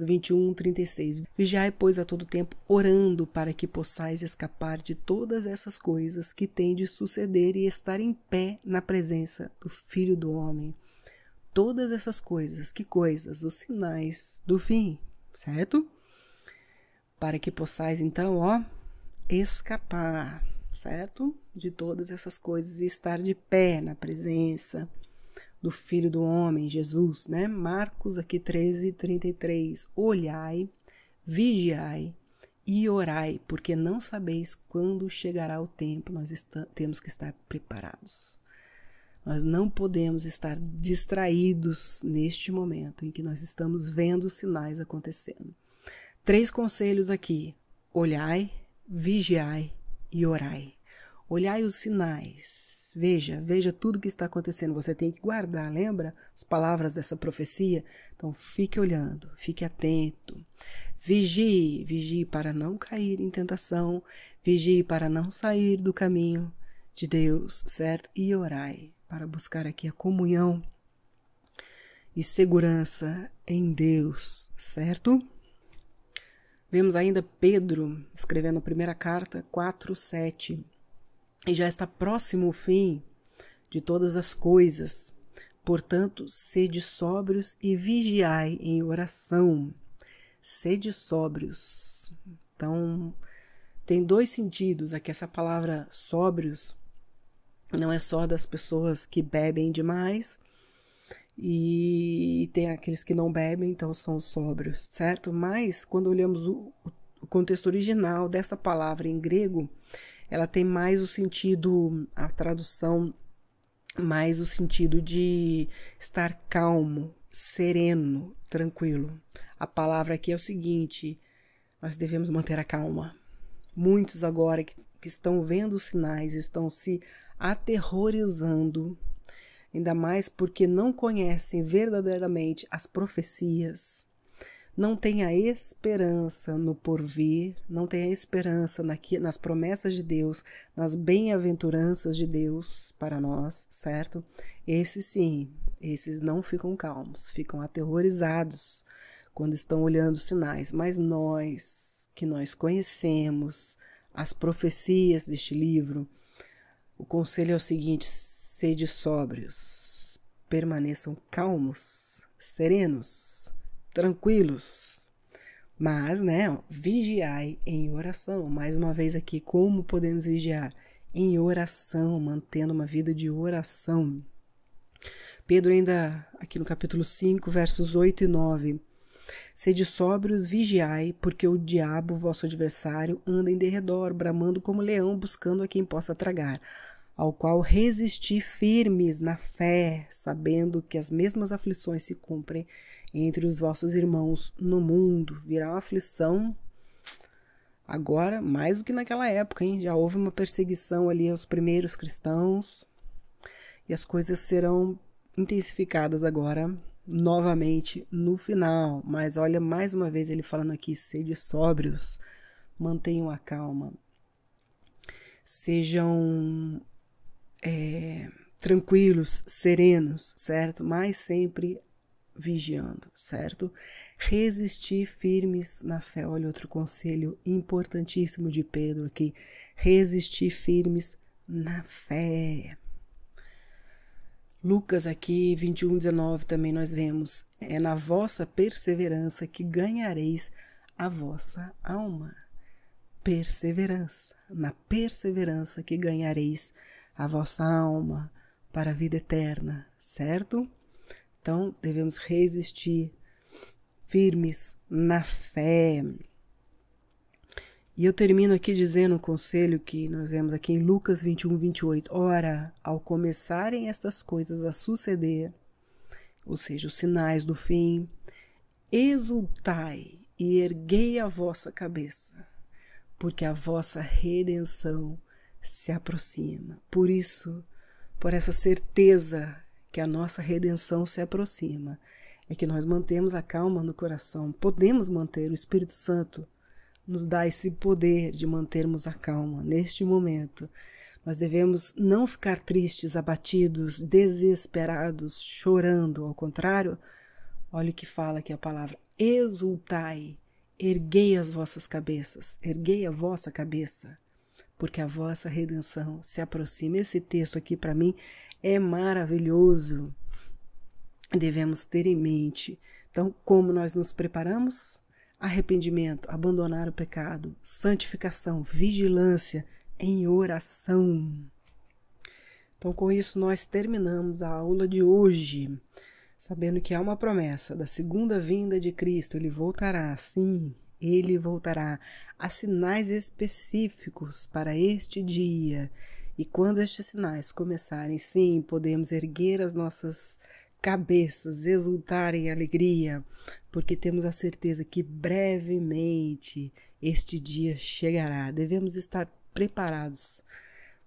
21, 36. Vigiai, pois, a todo tempo, orando para que possais escapar de todas essas coisas que têm de suceder e estar em pé na presença do Filho do Homem. Todas essas coisas, que coisas? Os sinais do fim, certo? Para que possais, então, ó, escapar, certo? De todas essas coisas e estar de pé na presença do Filho do Homem, Jesus, né? Marcos aqui 13, 33. Olhai, vigiai e orai, porque não sabeis quando chegará o tempo. Nós temos que estar preparados. Nós não podemos estar distraídos neste momento em que nós estamos vendo os sinais acontecendo. 3 conselhos aqui. Olhai, vigiai e orai. Olhai os sinais. Veja tudo que está acontecendo. Você tem que guardar, lembra as palavras dessa profecia? Então fique olhando, fique atento. Vigie para não cair em tentação. Vigie para não sair do caminho de Deus, certo? E orai, para buscar aqui a comunhão e segurança em Deus, certo? Vemos ainda Pedro escrevendo a primeira carta, 4:7. E já está próximo o fim de todas as coisas. Portanto, sede sóbrios e vigiai em oração. Sede sóbrios. Então, tem 2 sentidos aqui. Essa palavra sóbrios não é só das pessoas que bebem demais e tem aqueles que não bebem, então são os sóbrios, certo? Mas quando olhamos o contexto original dessa palavra em grego, ela tem mais o sentido, a tradução, mais o sentido de estar calmo, sereno, tranquilo. A palavra aqui é o seguinte: nós devemos manter a calma. Muitos agora que estão vendo os sinais estão se aterrorizando, ainda mais porque não conhecem verdadeiramente as profecias, não têm a esperança no porvir, não têm a esperança nas promessas de Deus, nas bem-aventuranças de Deus para nós, certo? Esses sim, esses não ficam calmos, ficam aterrorizados quando estão olhando os sinais, mas nós, que nós conhecemos as profecias deste livro, o conselho é o seguinte: sede sóbrios, permaneçam calmos, serenos, tranquilos, mas, vigiai em oração. Mais uma vez aqui, como podemos vigiar? Em oração, mantendo uma vida de oração. Pedro ainda, aqui no capítulo 5, versos 8 e 9, sede sóbrios, vigiai, porque o diabo, vosso adversário, anda em derredor, bramando como leão, buscando a quem possa tragar, ao qual resisti firmes na fé, sabendo que as mesmas aflições se cumprem entre os vossos irmãos no mundo. Virá uma aflição agora, mais do que naquela época, hein? Já houve uma perseguição ali aos primeiros cristãos, e as coisas serão intensificadas agora, novamente, no final. Mas olha, mais uma vez ele falando aqui: sede sóbrios, mantenham a calma, sejam tranquilos, serenos, certo? Mas sempre vigiando, certo? Resistir firmes na fé. Olha outro conselho importantíssimo de Pedro aqui: resistir firmes na fé. Lucas aqui 21:19 também nós vemos: é na vossa perseverança que ganhareis a vossa alma. Perseverança, na perseverança que ganhareis a vossa alma para a vida eterna, certo? Então, devemos resistir firmes na fé. E eu termino aqui dizendo o conselho que nós vemos aqui em Lucas 21:28. Ora, ao começarem estas coisas a suceder, ou seja, os sinais do fim, exultai e erguei a vossa cabeça, porque a vossa redenção se aproxima. Por isso, por essa certeza que a nossa redenção se aproxima, é que nós mantemos a calma no coração. Podemos manter, o Espírito Santo nos dá esse poder de mantermos a calma neste momento. Nós devemos não ficar tristes, abatidos, desesperados, chorando. Ao contrário, olha o que fala aqui a palavra: exultai, erguei as vossas cabeças, erguei a vossa cabeça, porque a vossa redenção se aproxima. Esse texto aqui para mim é maravilhoso. Devemos ter em mente. Então, como nós nos preparamos? Arrependimento, abandonar o pecado, santificação, vigilância em oração. Então, com isso, nós terminamos a aula de hoje, sabendo que há uma promessa da segunda vinda de Cristo. Ele voltará, sim, ele voltará. Há sinais específicos para este dia. E quando estes sinais começarem, sim, podemos erguer as nossas cabeças, exultar em alegria, porque temos a certeza que brevemente este dia chegará. Devemos estar preparados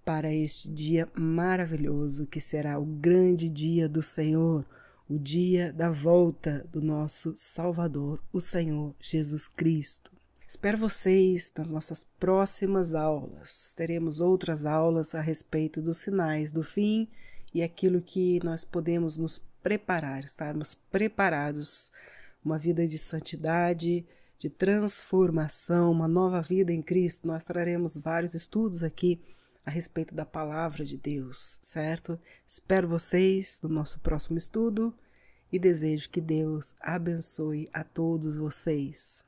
para este dia maravilhoso, que será o grande dia do Senhor, o dia da volta do nosso Salvador, o Senhor Jesus Cristo. Espero vocês nas nossas próximas aulas. Teremos outras aulas a respeito dos sinais do fim e aquilo que nós podemos nos preparar, estarmos preparados, uma vida de santidade, de transformação, uma nova vida em Cristo. Nós traremos vários estudos aqui a respeito da palavra de Deus, certo? Espero vocês no nosso próximo estudo e desejo que Deus abençoe a todos vocês.